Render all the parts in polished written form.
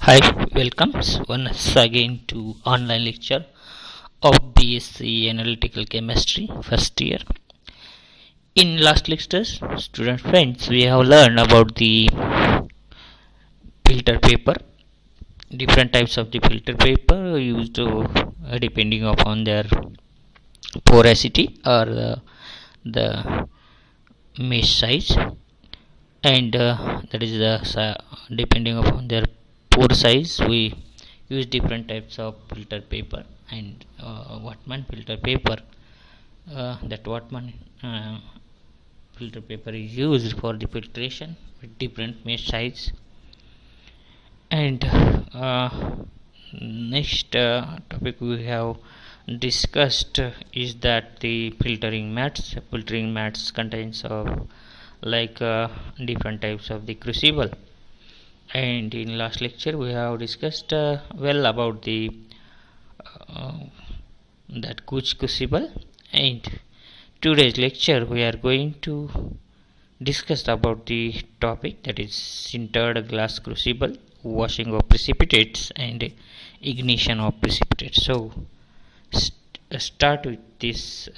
Hi, welcome once again to online lecture of BSc Analytical Chemistry first year. In last lectures, student friends, we have learned about the filter paper, different types of the filter paper used depending upon their porosity or the mesh size, and that is the depending upon their pore size. We use different types of filter paper and Wattman filter paper. That Wattman filter paper is used for the filtration with different mesh size. And next topic we have discussed is that the filtering mats contains of like different types of the crucible. And in last lecture we have discussed well about the uh, that Kuch crucible, and today's lecture we are going to discuss about the topic that is sintered glass crucible, washing of precipitates and ignition of precipitates. So start with this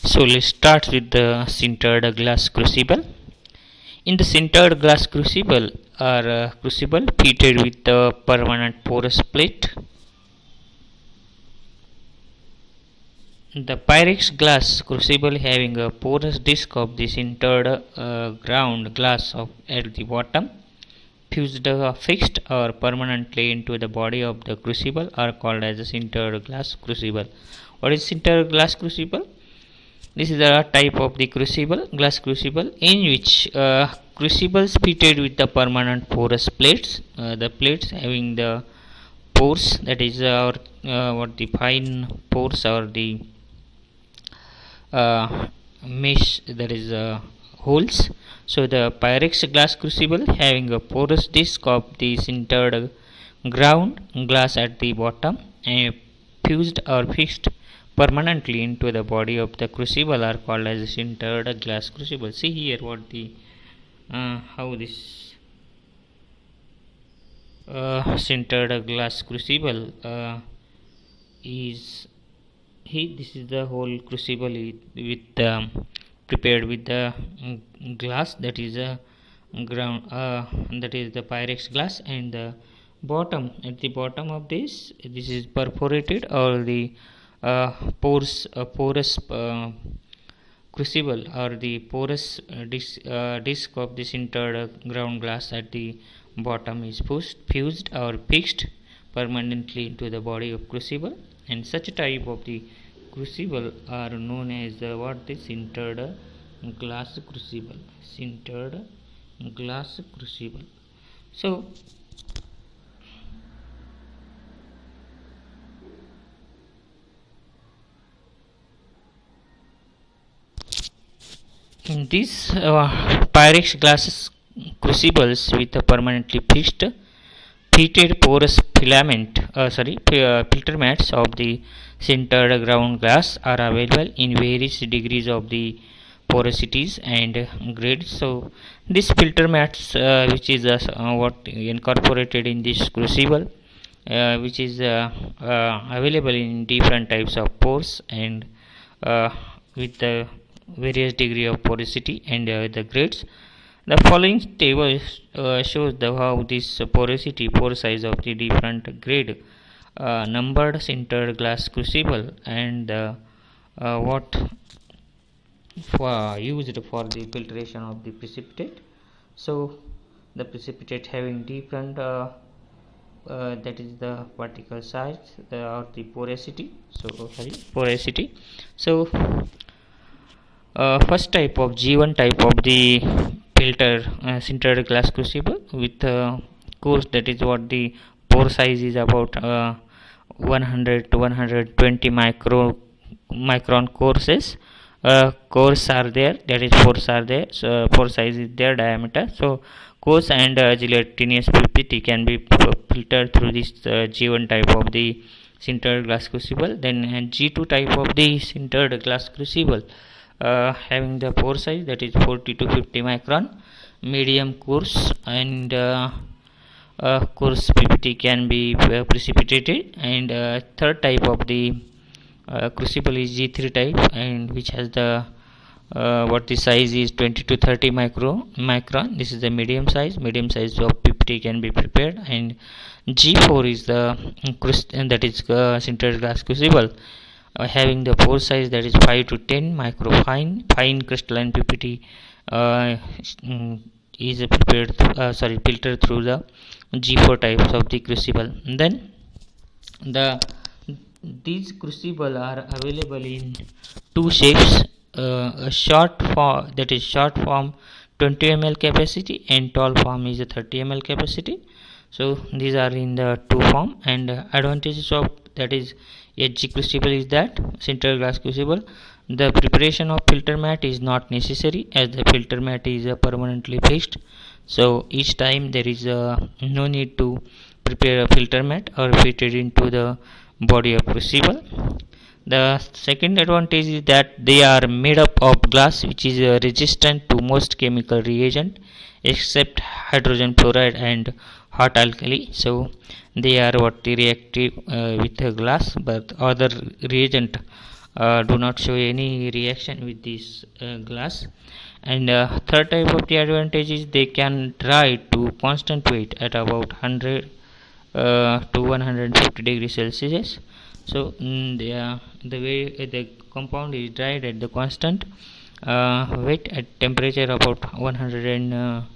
so let's start with the sintered glass crucible. In the sintered glass crucible are crucible fitted with a permanent porous plate. The Pyrex glass crucible having a porous disc of the sintered ground glass at the bottom, fused fixed or permanently into the body of the crucible, are called as a sintered glass crucible. What is sintered glass crucible? This is a type of the glass crucible, in which crucibles fitted with the permanent porous plates. The plates having the pores, that is what the fine pores or the mesh, that is holes. So the Pyrex glass crucible having a porous disc of the sintered ground glass at the bottom and fused or fixed permanently into the body of the crucible are called as sintered glass crucible. See here what the how this sintered glass crucible is this is the whole crucible with prepared with the glass, that is a ground that is the Pyrex glass, and the bottom, at the bottom of this is perforated, or the porous crucible or the porous disc of the sintered ground glass at the bottom is fused or fixed permanently into the body of crucible, and such type of the crucible are known as what the sintered glass crucible. Sintered glass crucible. So in these Pyrex glass crucibles with a permanently fitted porous filter mats of the sintered ground glass are available in various degrees of the porosities and grades. So this filter mats, which is what incorporated in this crucible, which is available in different types of pores and with the various degree of porosity and the grades. The following table shows how this pore size of the different grade numbered sintered glass crucible and what used for the filtration of the precipitate. So the precipitate having different that is the particle size or the porosity. So first type of G1 type of the filter sintered glass crucible with course, that is what the pore size is about 100 to 120 micron courses. Cores are there, that is pores are there, so pore size is their diameter. So coarse and gelatinous pulpity can be filtered through this G1 type of the sintered glass crucible. Then G2 type of the sintered glass crucible, having the pore size that is 40 to 50 micron, medium coarse, and coarse PPT can be precipitated. And third type of the crucible is G3 type, and which has the what the size is 20 to 30 micron. This is the medium size of PPT can be prepared. And G4 is the that is sintered glass crucible, having the pore size that is 5 to 10 fine crystalline PPT is prepared filtered through the G4 types of the crucible. And then these crucible are available in two shapes, a short form, that is short form 20 ml capacity, and tall form is a 30 ml capacity. So these are in the two form. And advantages of that is HG crucible is that sintered glass crucible, the preparation of filter mat is not necessary, as the filter mat is permanently fixed. So each time there is no need to prepare a filter mat or fit it into the body of crucible. The second advantage is that they are made up of glass which is resistant to most chemical reagent except hydrogen fluoride and hot alkali. So they are reactive with the glass, but other reagent do not show any reaction with this glass. And third type of the advantage is they can dry to constant weight at about 100 to 150 degrees Celsius. So the way the compound is dried at the constant weight at temperature about 100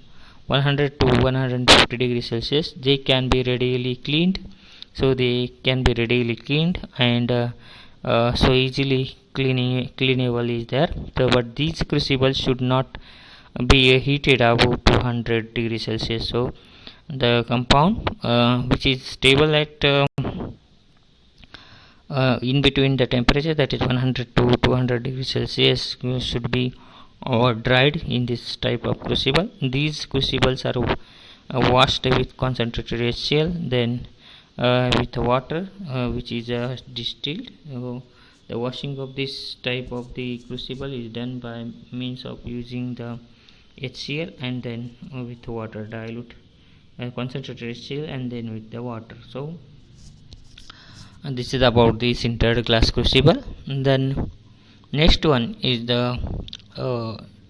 to 150 degrees Celsius, they can be readily cleaned. So they can be readily cleaned, and so easily cleanable is there. So, but these crucibles should not be heated above 200 degrees Celsius. So the compound which is stable at in between the temperature that is 100 to 200 degrees Celsius should be dried in this type of crucible. These crucibles are washed with concentrated HCl, then with water which is distilled. The washing of this type of the crucible is done by means of using the HCl and then with water, dilute concentrated HCl and then with the water. So and this is about the sintered glass crucible. And then next one is the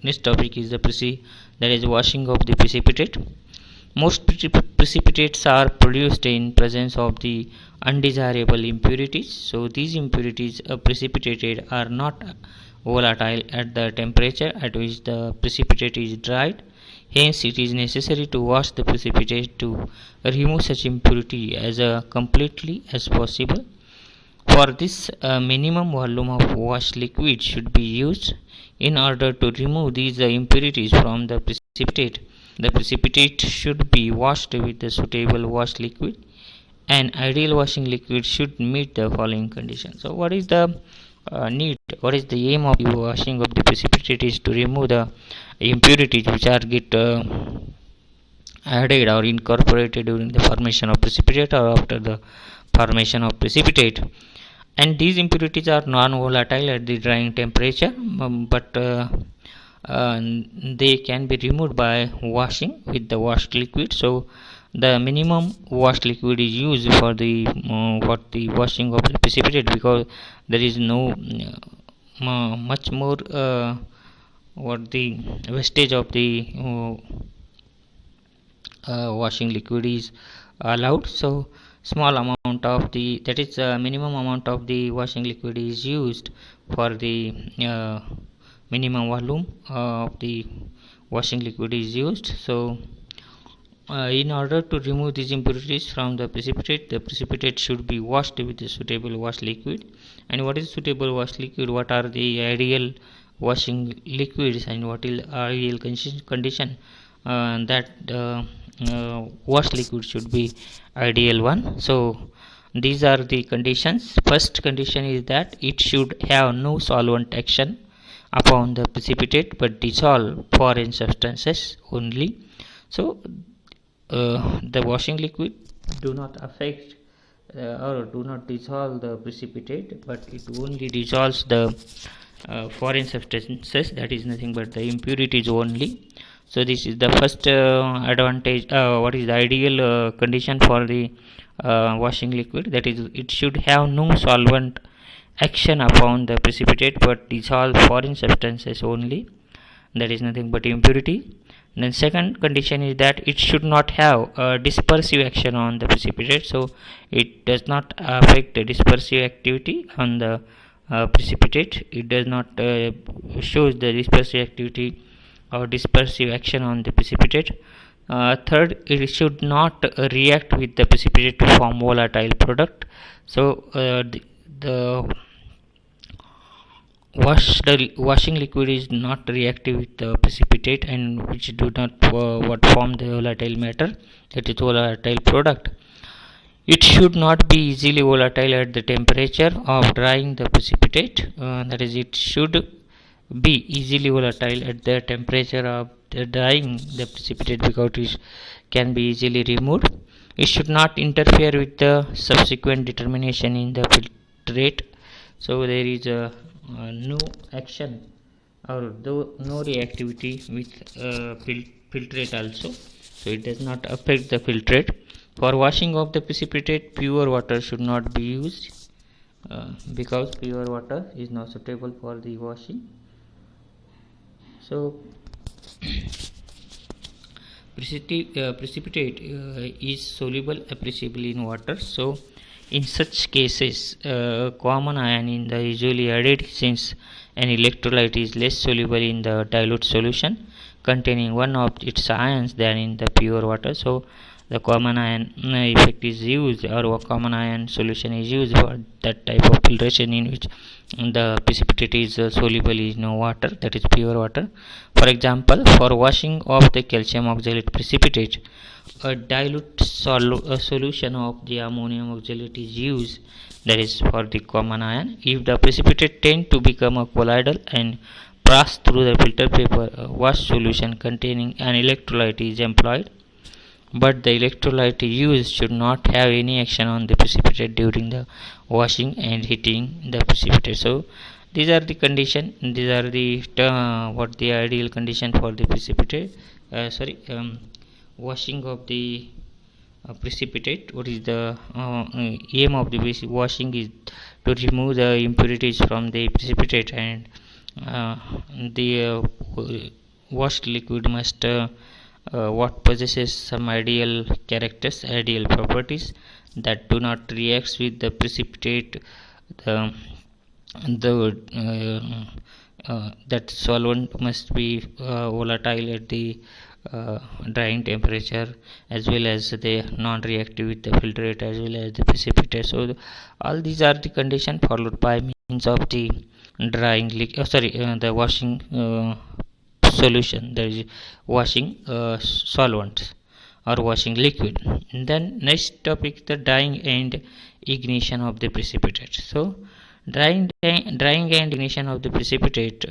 next topic is the that is washing of the precipitate. Most precipitates are produced in presence of the undesirable impurities. So these impurities precipitated are not volatile at the temperature at which the precipitate is dried. Hence it is necessary to wash the precipitate to remove such impurity as completely as possible. For this, a minimum volume of wash liquid should be used in order to remove these impurities from the precipitate. The precipitate should be washed with a suitable wash liquid. An ideal washing liquid should meet the following conditions. So what is the need? What is the aim of the washing of the precipitate is to remove the impurities which are added or incorporated during the formation of precipitate or after the formation of precipitate. And these impurities are non-volatile at the drying temperature, but they can be removed by washing with the washed liquid. So the minimum washed liquid is used for the washing of the precipitate, because there is no much more what the wastage of the washing liquid is allowed. So small amount of the that is minimum amount of the washing liquid is used for the minimum volume of the washing liquid is used. So in order to remove these impurities from the precipitate should be washed with a suitable wash liquid. And what is suitable wash liquid? What are the ideal washing liquids and what is ideal condition that wash liquid should be ideal one? So these are the conditions. First condition is that it should have no solvent action upon the precipitate but dissolve foreign substances only. So the washing liquid do not affect or do not dissolve the precipitate, but it only dissolves the foreign substances, that is nothing but the impurities only. So this is the first advantage, what is the ideal condition for the washing liquid, that is it should have no solvent action upon the precipitate but dissolve foreign substances only, that is nothing but impurity. Then second condition is that it should not have a dispersive action on the precipitate, so it does not affect the dispersive activity on the precipitate. It does not shows the dispersive activity or dispersive action on the precipitate. Third, it should not react with the precipitate to form volatile product. So the washing liquid is not reactive with the precipitate, and which do not what form the volatile matter, that is volatile product. It should not be easily volatile at the temperature of drying the precipitate, that is it should be easily volatile at the temperature of the drying the precipitate, because it can be easily removed. It should not interfere with the subsequent determination in the filtrate, so there is a no action or no reactivity with filtrate also, so it does not affect the filtrate. For washing of the precipitate, pure water should not be used, because pure water is not suitable for the washing. So precipitate is soluble appreciably in water, so in such cases common ion in the usually added, since an electrolyte is less soluble in the dilute solution containing one of its ions than in the pure water. So the common ion effect is used, or common ion solution is used for that type of filtration in which the precipitate is soluble in water, that is pure water. For example, for washing of the calcium oxalate precipitate, a dilute solution of the ammonium oxalate is used, that is for the common ion. If the precipitate tend to become a colloidal and pass through the filter paper, a wash solution containing an electrolyte is employed, but the electrolyte used should not have any action on the precipitate during the washing and heating the precipitate. So these are the condition, these are the what the ideal condition for the precipitate, washing of the precipitate. What is the aim of the washing is to remove the impurities from the precipitate, and the washed liquid must what possesses some ideal characters, ideal properties that do not react with the precipitate. That solvent must be volatile at the drying temperature, as well as the non-reactive with the filtrate, as well as the precipitate. So all these are the condition followed by means of the drying the washing solution, that is washing solvent or washing liquid. And then next topic, the drying and ignition of the precipitate. So drying and ignition of the precipitate,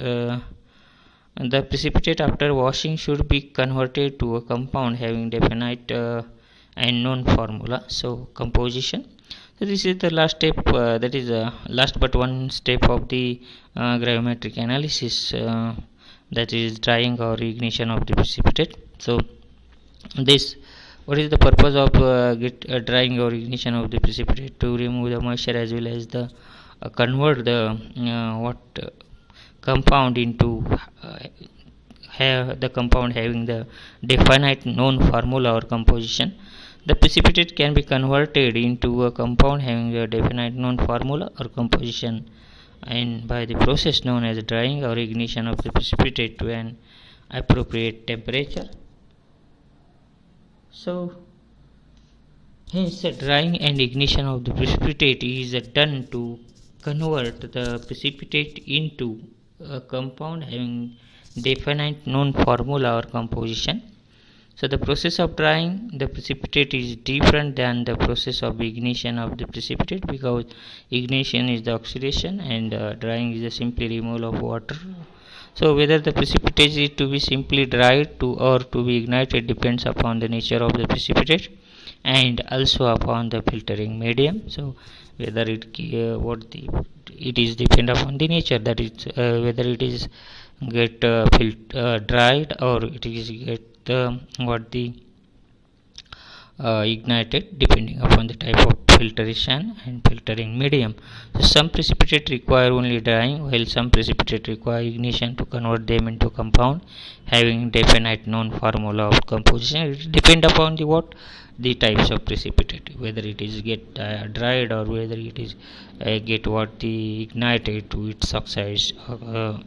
the precipitate after washing should be converted to a compound having definite and known formula. So composition, so this is the last step, that is last but one step of the gravimetric analysis, that is drying or ignition of the precipitate. So this, what is the purpose of drying or ignition of the precipitate? To remove the moisture, as well as the convert the compound into have the compound having the definite known formula or composition. The precipitate can be converted into a compound having a definite known formula or composition, and by the process known as drying or ignition of the precipitate to an appropriate temperature. So hence drying and ignition of the precipitate is done to convert the precipitate into a compound having definite known formula or composition. So the process of drying the precipitate is different than the process of ignition of the precipitate, because ignition is the oxidation and drying is the simply removal of water. So whether the precipitate is to be simply dried to or to be ignited depends upon the nature of the precipitate and also upon the filtering medium. So whether it is depend upon the nature, that is whether it is get dried, or it is get what the ignited, depending upon the type of filtration and filtering medium. So some precipitate require only drying, while some precipitate require ignition to convert them into compound having definite known formula of composition. It depends upon the what the types of precipitate, whether it is get dried, or whether it is get what the ignited to its oxides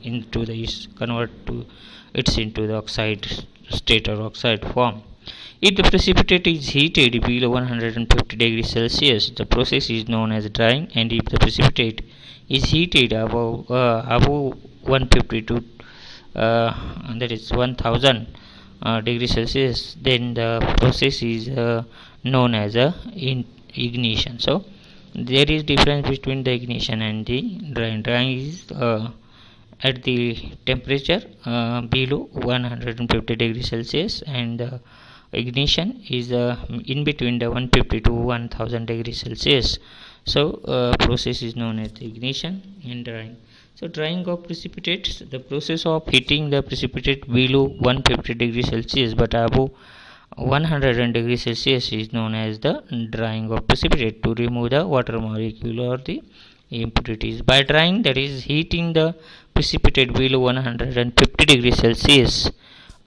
into the convert to its into the oxide state or oxide form. If the precipitate is heated below 150 degrees Celsius, the process is known as drying, and if the precipitate is heated above 150 to that is 1000 degrees Celsius, then the process is known as ignition. So there is difference between the ignition and the drying. Drying is at the temperature below 150 degrees Celsius, and ignition is in between the 150 to 1000 degrees Celsius. So process is known as ignition and drying. So drying of precipitates, the process of heating the precipitate below 150 degrees Celsius but above 100 degrees Celsius is known as the drying of precipitate, to remove the water molecule or the impurities. By drying, that is heating the precipitate below 150 degrees Celsius,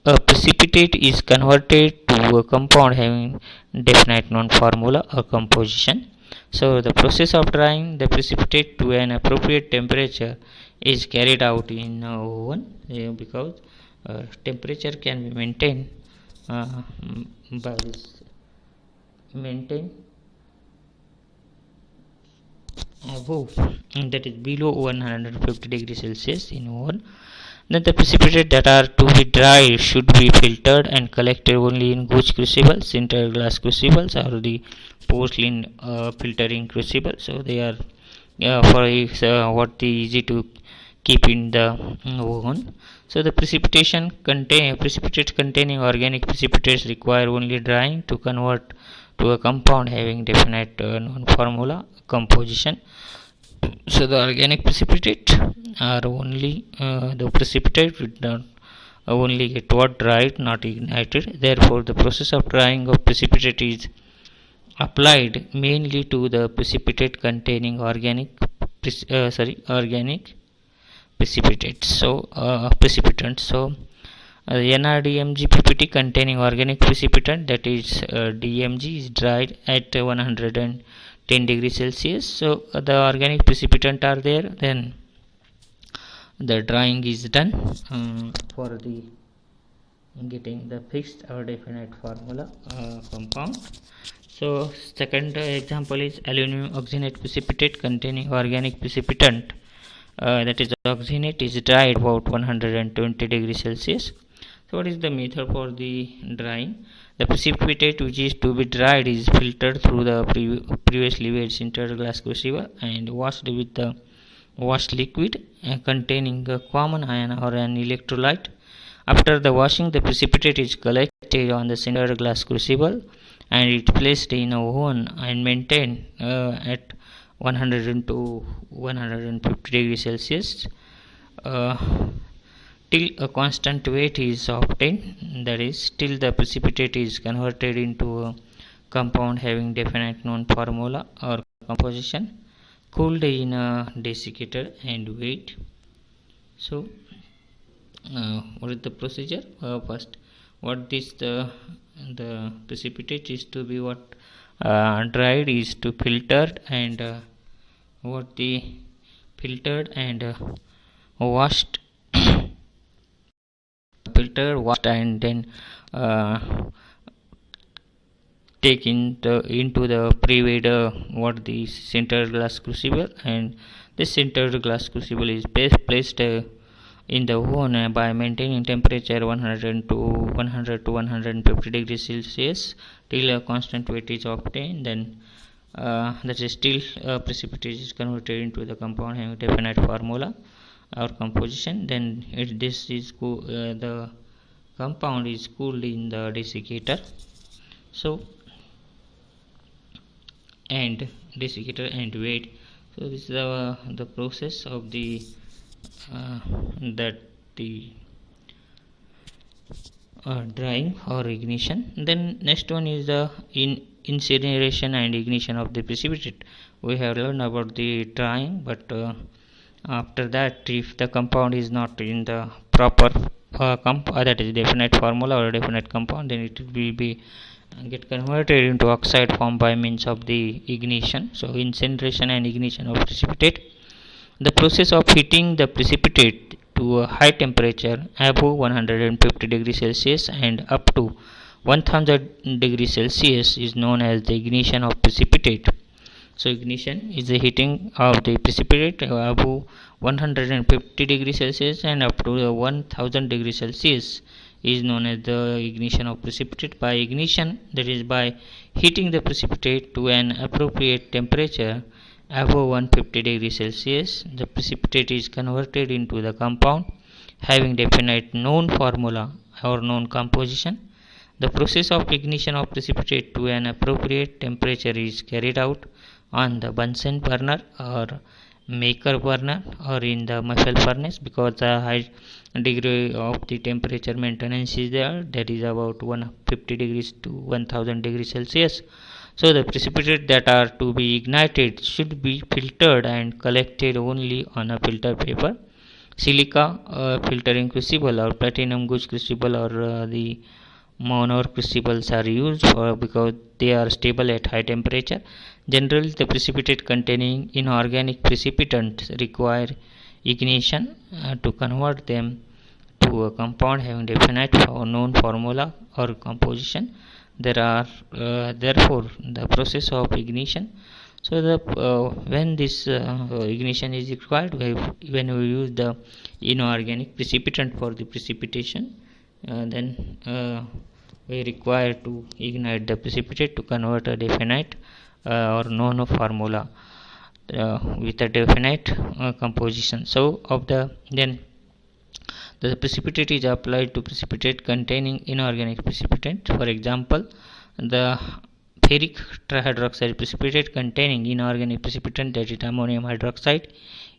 a precipitate is converted to a compound having definite known formula or composition. So the process of drying the precipitate to an appropriate temperature is carried out in oven, because temperature can be maintained by this maintain above, that is below 150 degrees Celsius in oven. Then the precipitate that are to be dried should be filtered and collected only in gauge crucibles, sintered glass crucibles, or the porcelain filtering crucible. So they are for what the easy to keep in the oven. So the precipitate containing organic precipitates require only drying to convert to a compound having definite known formula composition. So the organic precipitate are only the precipitate would not only get what dried, not ignited. Therefore the process of drying of precipitate is applied mainly to the precipitate containing organic precipitates. So precipitants. So NRDMG PPT containing organic precipitant, that is DMG, is dried at 110 degrees Celsius. So the organic precipitant are there, then the drying is done for the getting the fixed or definite formula compound. So second example is aluminum oxygenate precipitate containing organic precipitant, that is oxygenate, is dried about 120 degrees Celsius. So what is the method for the drying? The precipitate which is to be dried is filtered through the previously weighed sintered glass crucible and washed with the washed liquid containing a common ion or an electrolyte. After the washing, the precipitate is collected on the sintered glass crucible and it placed in a oven and maintained at 100 to 150 degrees Celsius till a constant weight is obtained, that is till the precipitate is converted into a compound having definite known formula or composition, cooled in a desiccator and weighed. So what is the procedure? First, what is the precipitate is to be what dried is to filtered and what the filtered and washed filtered, washed, and then take into the pre-weighed what the sintered glass crucible, and this sintered glass crucible is placed in the oven by maintaining temperature 100 to 150 degrees Celsius till a constant weight is obtained. Then that is still precipitate is converted into the compound having definite formula or composition. Then the compound is cooled in the desiccator. So and desiccator and weight. So this is the process of the that the drying or ignition. Then next one is the incineration and ignition of the precipitate. We have learned about the drying, but after that, if the compound is not in the proper that is definite formula or definite compound, then it will be get converted into oxide form by means of the ignition. So incineration and ignition of precipitate. The process of heating the precipitate to a high temperature above 150 degrees Celsius and up to 1000 degrees Celsius is known as the ignition of precipitate. So ignition is the heating of the precipitate above 150 degrees Celsius and up to 1000 degrees Celsius is known as the ignition of precipitate. By ignition, that is by heating the precipitate to an appropriate temperature above 150 degrees Celsius, the precipitate is converted into the compound having definite known formula or known composition. The process of ignition of precipitate to an appropriate temperature is carried out on the Bunsen burner or maker burner or in the muffle furnace, because the high degree of the temperature maintenance is there, that is about 150 degrees to 1000 degrees Celsius. So the precipitate that are to be ignited should be filtered and collected only on a filter paper. Silica filtering crucible or platinum gauge crucible or the Monor crucibles are used for because they are stable at high temperature. Generally, the precipitate containing inorganic precipitants require ignition to convert them to a compound having definite or known formula or composition. There are therefore the process of ignition. So the when this ignition is required, when we use the inorganic precipitant for the precipitation, then we require to ignite the precipitate to convert a definite or known formula with a definite composition. So of the precipitate is applied to precipitate containing inorganic precipitant. For example, the ferric trihydroxide precipitate containing inorganic precipitant, that is ammonium hydroxide,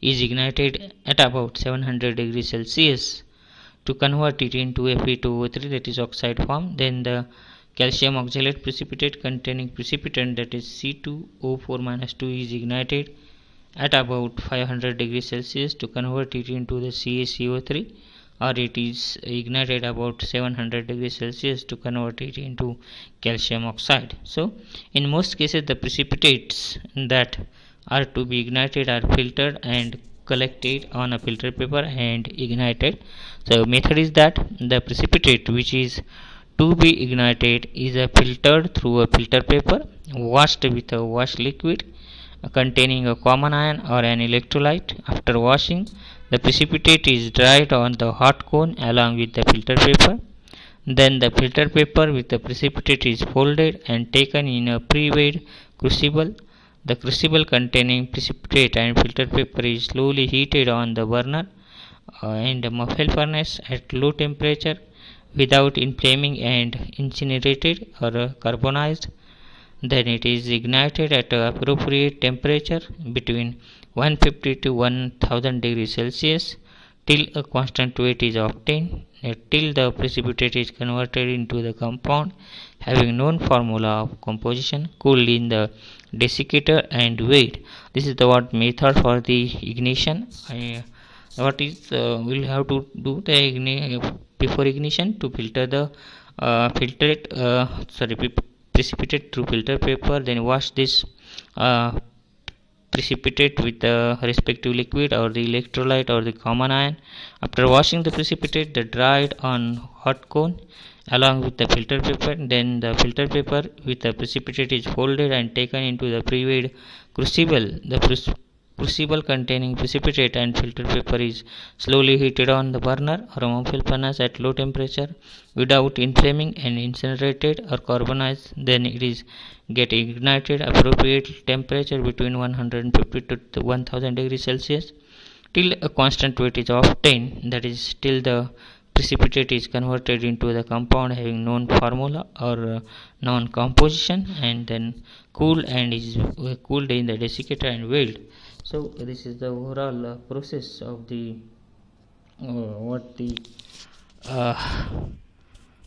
is ignited at about 700 degrees Celsius to convert it into Fe2O3, that is oxide form. Then the calcium oxalate precipitate containing precipitant, that is C2O4-2, is ignited at about 500 degrees Celsius to convert it into the CaCO3, or it is ignited about 700 degrees Celsius to convert it into calcium oxide. So in most cases, the precipitates that are to be ignited are filtered and collected on a filter paper and ignited. So method is that the precipitate which is to be ignited is filtered through a filter paper, washed with a wash liquid containing a common ion or an electrolyte. After washing, the precipitate is dried on the hot cone along with the filter paper. Then the filter paper with the precipitate is folded and taken in a pre-weighed crucible. The crucible containing precipitate and filter paper is slowly heated on the burner in the muffle furnace at low temperature without inflaming and incinerated or carbonized. Then it is ignited at an appropriate temperature between 150 to 1000 degrees Celsius till a constant weight is obtained, till the precipitate is converted into the compound having known formula of composition, cooled in the desiccator and weighed. This is the what method for the ignition. What is we'll have to do the before ignition to filter the precipitate through filter paper. Then wash this uh, precipitate with the respective liquid or the electrolyte or the common ion. After washing the precipitate, the dried on hot cone along with the filter paper. Then the filter paper with the precipitate is folded and taken into the pre-weighed crucible. The crucible containing precipitate and filter paper is slowly heated on the burner or muffle furnace at low temperature without inflaming and incinerated or carbonized. Then it is get ignited appropriate temperature between 150 to 1000 degrees Celsius till a constant weight is obtained, that is till the precipitate is converted into the compound having known formula or known composition, and then cooled and is cooled in the desiccator and weighed. So this is the overall process of the what the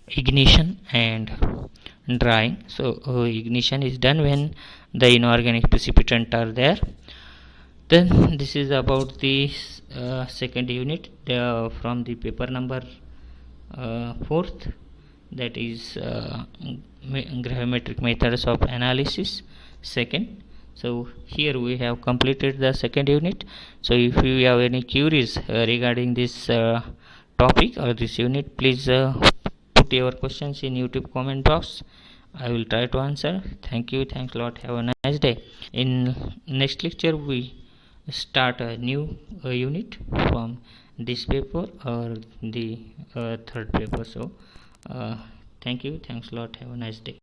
ignition and drying. So ignition is done when the inorganic precipitant are there. Then this is about the second unit from the paper number 4th, that is gravimetric methods of analysis second. So here we have completed the second unit. So if you have any queries regarding this topic or this unit, please put your questions in YouTube comment box. I will try to answer. Thank you, thanks a lot, have a nice day. In next lecture we start a new unit from this paper or the third paper. So thank you, thanks a lot, have a nice day.